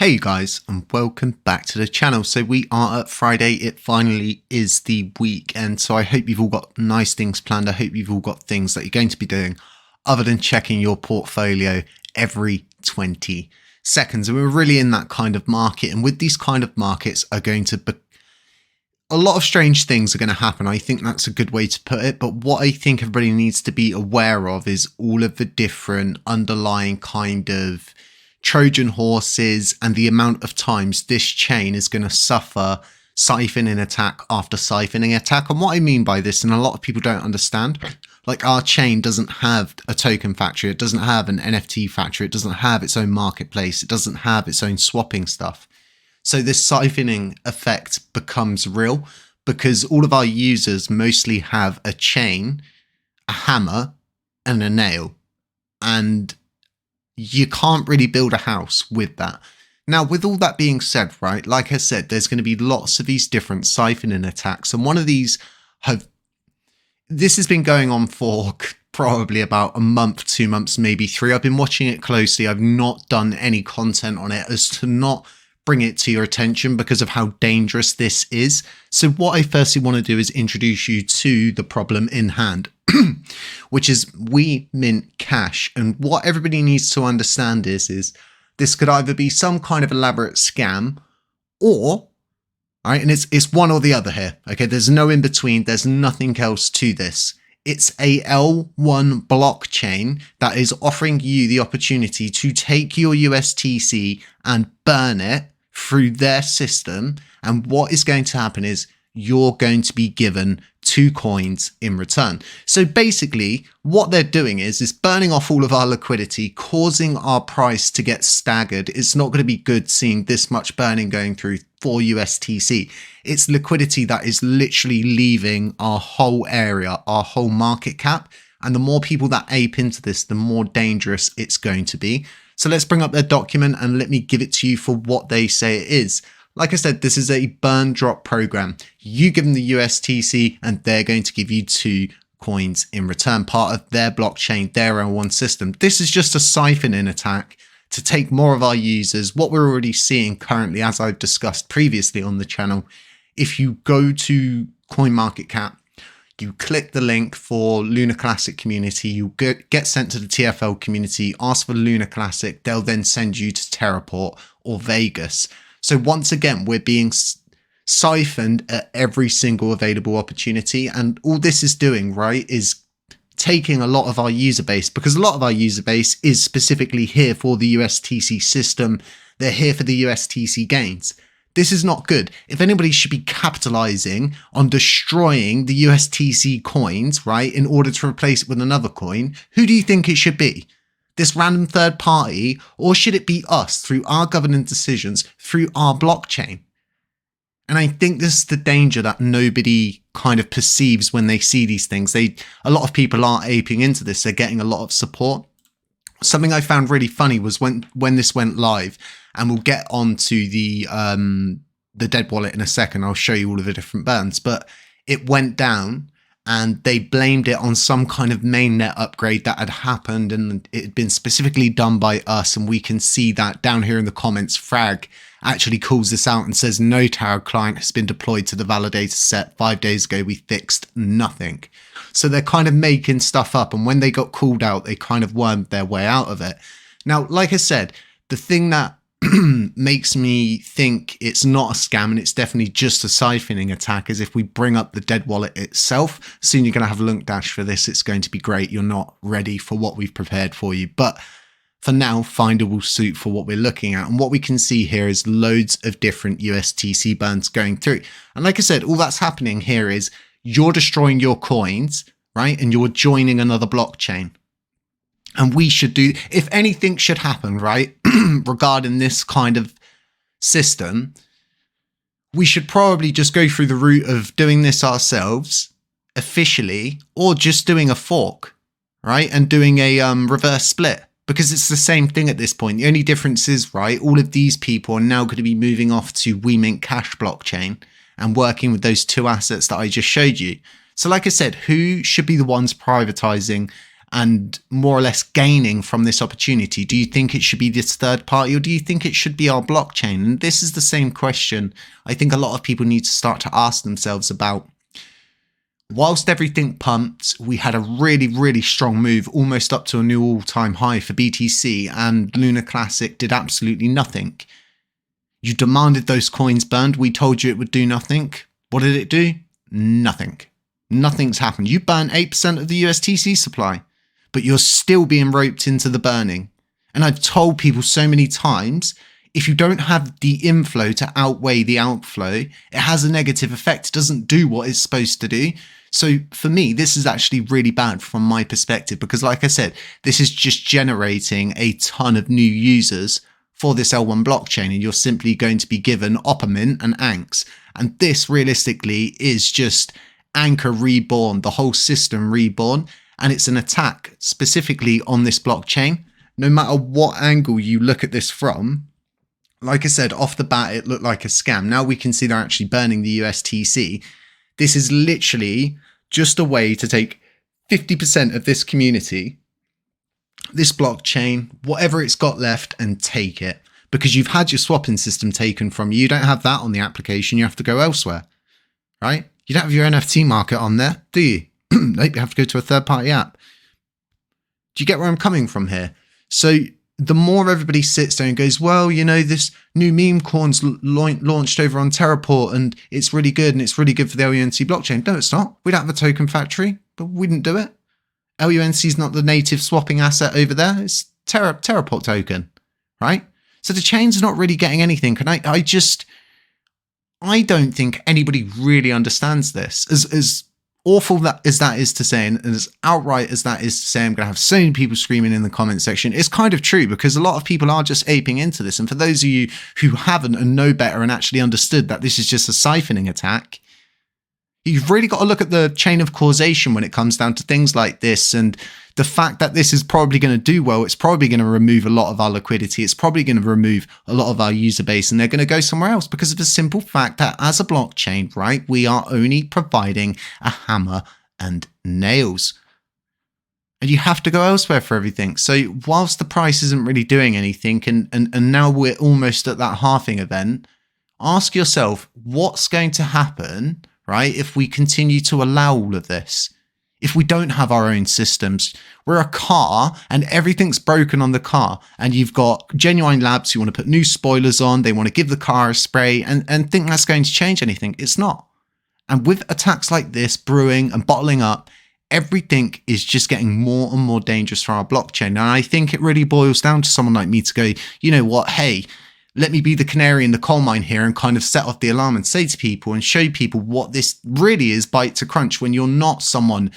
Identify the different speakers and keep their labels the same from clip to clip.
Speaker 1: Hey guys, and welcome back to the channel. So we are at Friday. It finally is the weekend. So I hope you've all got nice things planned. I hope you've all got things that you're going to be doing other than checking your portfolio every 20 seconds. And we're really in that kind of market. And with these kind of markets are going to be a lot of strange things are going to happen. I think that's a good way to put it. But what I think everybody needs to be aware of is all of the different underlying kind of Trojan horses and the amount of times this chain is going to suffer siphoning attack after siphoning attack. And what I mean by this, and a lot of people don't understand, like our chain doesn't have a token factory. It doesn't have an NFT factory. It doesn't have its own marketplace. It doesn't have its own swapping stuff. So this siphoning effect becomes real because all of our users mostly have a chain, a hammer, and a nail. And you can't really build a house with that. Now, with all that being said, right, like I said, there's going to be lots of these different siphoning attacks. And one of these this has been going on for probably about a month, 2 months, maybe 3. I've been watching it closely. I've not done any content on it as to not bring it to your attention because of how dangerous this is. So what I firstly want to do is introduce you to the problem in hand, which is we mint cash. And what everybody needs to understand is this could either be some kind of elaborate scam or, right, and it's one or the other here. Okay, there's no in between. There's nothing else to this. It's a L1 blockchain that is offering you the opportunity to take your USTC and burn it through their system. And what is going to happen is you're going to be given 2 coins in return. So basically what they're doing is burning off all of our liquidity, causing our price to get staggered. It's not going to be good seeing this much burning going through for USTC. It's liquidity that is literally leaving our whole area, our whole market cap. And the more people that ape into this, the more dangerous it's going to be. So let's bring up their document and let me give it to you for what they say it is. Like I said, this is a burn drop program. You give them the USTC and they're going to give you 2 coins in return, part of their blockchain, their L1 system. This is just a siphoning attack to take more of our users. What we're already seeing currently, as I've discussed previously on the channel, if you go to CoinMarketCap, you click the link for Lunar Classic community, you get sent to the TFL community, ask for Lunar Classic, they'll then send you to Terraport or Vegas. So once again, we're being siphoned at every single available opportunity. And all this is doing, right, is taking a lot of our user base, because a lot of our user base is specifically here for the USTC system. They're here for the USTC gains. This is not good. If anybody should be capitalizing on destroying the USTC coins, right, in order to replace it with another coin, who do you think it should be? This random third party, or should it be us through our governance decisions, through our blockchain? And I think this is the danger that nobody kind of perceives when they see these things. A lot of people are aping into this. They're getting a lot of support. Something I found really funny was when this went live, and we'll get onto the dead wallet in a second. I'll show you all of the different burns, but it went down and they blamed it on some kind of mainnet upgrade that had happened, and it had been specifically done by us. And we can see that down here in the comments. Frag actually calls this out and says, no Terra client has been deployed to the validator set. 5 days ago, we fixed nothing. So they're kind of making stuff up. And when they got called out, they kind of wormed their way out of it. Now, like I said, the thing that makes me think it's not a scam and it's definitely just a siphoning attack is if we bring up the dead wallet itself. Soon you're going to have LUNC Dash for this. It's going to be great. You're not ready for what we've prepared for you. But for now, Finder will suit for what we're looking at. And what we can see here is loads of different USTC burns going through. And like I said, all that's happening here is you're destroying your coins, right? And you're joining another blockchain. And we should do, if anything should happen, right, regarding this kind of system, we should probably just go through the route of doing this ourselves officially, or just doing a fork, right, and doing a reverse split, because it's the same thing at this point. The only difference is, right, all of these people are now going to be moving off to We Mint Cash blockchain and working with those 2 assets that I just showed you. So like I said, who should be the ones privatizing and more or less gaining from this opportunity? Do you think it should be this third party, or do you think it should be our blockchain? And this is the same question I think a lot of people need to start to ask themselves about. Whilst everything pumped, we had a really, really strong move, almost up to a new all-time high for BTC, and Lunar Classic did absolutely nothing. You demanded those coins burned. We told you it would do nothing. What did it do? Nothing. Nothing's happened. You burned 8% of the USTC supply, but you're still being roped into the burning. And I've told people so many times, if you don't have the inflow to outweigh the outflow, it has a negative effect. It doesn't do what it's supposed to do. So for me, this is actually really bad from my perspective, because like I said, this is just generating a ton of new users for this L1 blockchain, and you're simply going to be given Oppermint and Anks. And this realistically is just Anchor reborn, the whole system reborn. And it's an attack specifically on this blockchain. No matter what angle you look at this from, like I said, off the bat, it looked like a scam. Now we can see they're actually burning the USTC. This is literally just a way to take 50% of this community, this blockchain, whatever it's got left, and take it. Because you've had your swapping system taken from you. You don't have that on the application. You have to go elsewhere, right? You don't have your NFT market on there, do you? Nope, you have to go to a third-party app. Do you get where I'm coming from here? So the more everybody sits there and goes, well, you know, this new meme coin's launched over on Terraport and it's really good, and it's really good for the LUNC blockchain. No, it's not. We don't have a token factory, but we didn't do it. LUNC is not the native swapping asset over there. It's Terraport token, right? So the chain's not really getting anything. And I don't think anybody really understands this. As awful as that is to say, and as outright as that is to say, I'm going to have so many people screaming in the comment section. It's kind of true, because a lot of people are just aping into this. And for those of you who haven't and know better and actually understood that this is just a siphoning attack, you've really got to look at the chain of causation when it comes down to things like this. And the fact that this is probably going to do well, it's probably going to remove a lot of our liquidity. It's probably going to remove a lot of our user base, and they're going to go somewhere else because of the simple fact that as a blockchain, right, we are only providing a hammer and nails. And you have to go elsewhere for everything. So whilst the price isn't really doing anything, and now we're almost at that halving event, ask yourself what's going to happen, right, if we continue to allow all of this. If we don't have our own systems, we're a car and everything's broken on the car, and you've got Genuine Labs who want to put new spoilers on, they want to give the car a spray and think that's going to change anything. It's not. And with attacks like this brewing and bottling up, everything is just getting more and more dangerous for our blockchain. And I think it really boils down to someone like me to go, you know what, hey, let me be the canary in the coal mine here and kind of set off the alarm and say to people and show people what this really is, bite to crunch, when you're not someone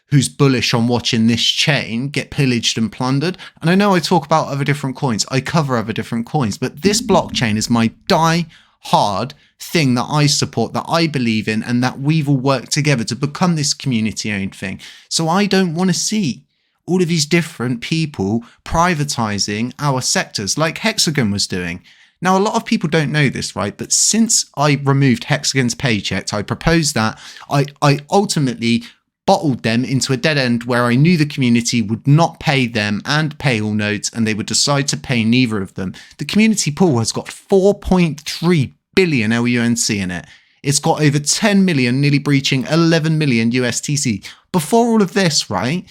Speaker 1: who's bullish on watching this chain get pillaged and plundered. And I know I talk about other different coins, I cover other different coins, but this blockchain is my die-hard thing that I support, that I believe in, and that we've all worked together to become this community-owned thing. So I don't want to see all of these different people privatizing our sectors like Hexagon was doing. Now, a lot of people don't know this, right? But since I removed Hexagon's paychecks, I proposed that I ultimately bottled them into a dead end where I knew the community would not pay them and pay all nodes, and they would decide to pay neither of them. The community pool has got 4.3 billion LUNC in it. It's got over 10 million, nearly breaching 11 million USTC. Before all of this, right,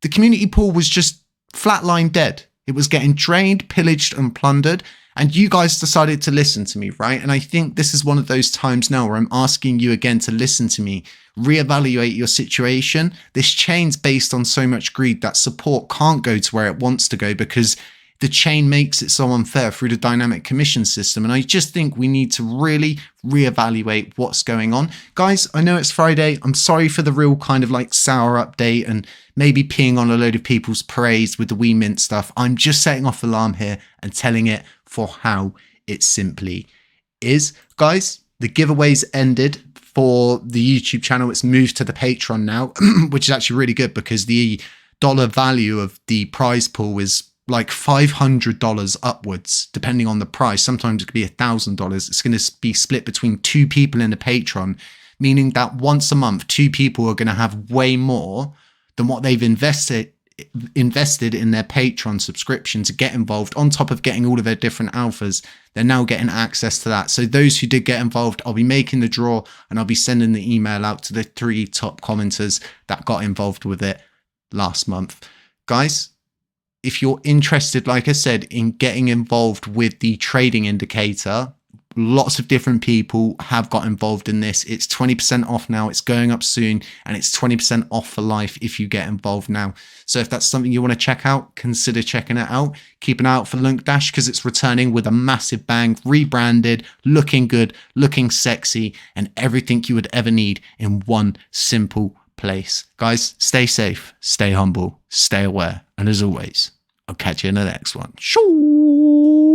Speaker 1: the community pool was just flatline dead. It was getting drained, pillaged and plundered. And you guys decided to listen to me, right? And I think this is one of those times now where I'm asking you again to listen to me, reevaluate your situation. This chain's based on so much greed that support can't go to where it wants to go because the chain makes it so unfair through the dynamic commission system. And I just think we need to really reevaluate what's going on. Guys, I know it's Friday. I'm sorry for the real kind of like sour update and maybe peeing on a load of people's parades with the wee mint stuff. I'm just setting off alarm here and telling it for how it simply is. Guys, the giveaways ended for the YouTube channel. It's moved to the Patreon now, which is actually really good because the dollar value of the prize pool is like $500 upwards, depending on the price. Sometimes it could be $1,000. It's going to be split between two people in the Patreon, meaning that once a month, two people are going to have way more than what they've invested invested in their Patreon subscription to get involved. On top of getting all of their different alphas, they're now getting access to that. So those who did get involved, I'll be making the draw and I'll be sending the email out to the 3 top commenters that got involved with it last month. Guys, if you're interested, like I said, in getting involved with the trading indicator, lots of different people have got involved in this. It's 20% off now. It's going up soon, and it's 20% off for life if you get involved now. So if that's something you want to check out, consider checking it out. Keep an eye out for LUNC Dash because it's returning with a massive bang, rebranded, looking good, looking sexy, and everything you would ever need in one simple place. Guys, stay safe, stay humble, stay aware, and as always, I'll catch you in the next one. Shoo!